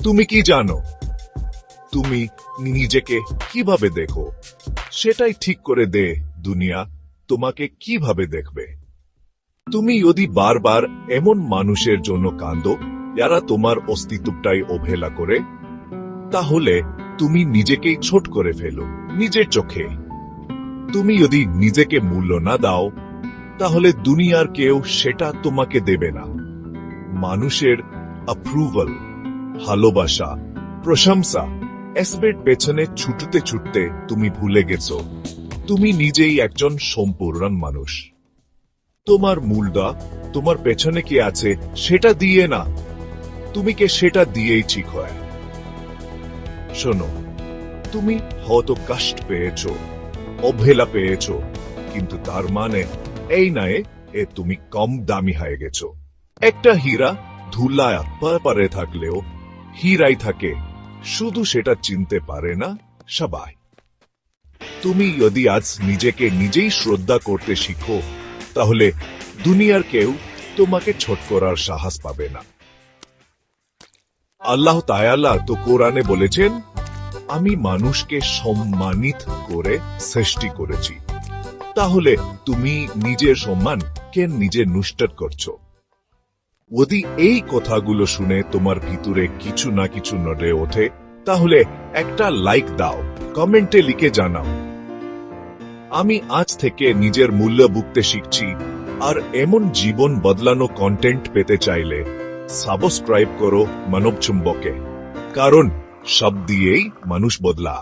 তুমি কি জানো? তুমি নিজেকে কিভাবে দেখো সেটাই ঠিক করে দে দুনিয়া তোমাকে কিভাবে দেখবে। তুমি যদি বারবার এমন মানুষের জন্য কাঁদো যারা তোমার অস্তিত্বটাই অবহেলা করে, তাহলে তুমি নিজেকেই ছোট করে ফেলো নিজের চোখে। তুমি যদি নিজেকে মূল্য না দাও, তাহলে দুনিয়ার কেউ সেটা তোমাকে দেবে না। মানুষের অ্যাপ্রুভাল, ভালোবাসা, প্রশংসা এসবের পেছনে ছুটতে ছুটতে তুমি ভুলে গেছো তুমি নিজেই একজন সম্পূর্ণ মানুষ। তোমার মূল্য তোমার পেছনে কি আছে সেটা দিয়ে না, তুমি কে সেটা দিয়েই ঠিক হয়। শোনো, তুমি হয়তো কষ্ট পেয়েছো, অবহেলা পেয়েছো, কিন্তু তার মানে এই নয় এ তুমি কম দামি হয়ে গেছো। একটা হীরা ধুলায় পারে থাকলেও হীরাই থাকে, শুধু সেটা চিনতে পারে না সবাই। তুমি যদি আজ নিজেকে নিজেই শ্রদ্ধা করতে শিখো, তাহলে দুনিয়ার কেউ তোমাকে ছোট করার সাহস পাবে না। আল্লাহ তাআলা তো কোরআনে বলেছেন, আমি মানুষকে সম্মানিত করে সৃষ্টি করেছি। তাহলে তুমি নিজের সম্মান কেন নিজে নষ্ট করছো? যদি এই কথাগুলো শুনে তোমার ভিতরে কিছু না কিছু নড়ে ওঠে, তাহলে একটা লাইক দাও, কমেন্টে লিখে জানাও আমি আজ থেকে নিজের মূল্য বুঝতে শিখছি। আর এমন জীবন বদলানো কন্টেন্ট পেতে চাইলে সাবস্ক্রাইব করো মানব চুম্বকে, কারণ সব দিয়েই মানুষ বদলা।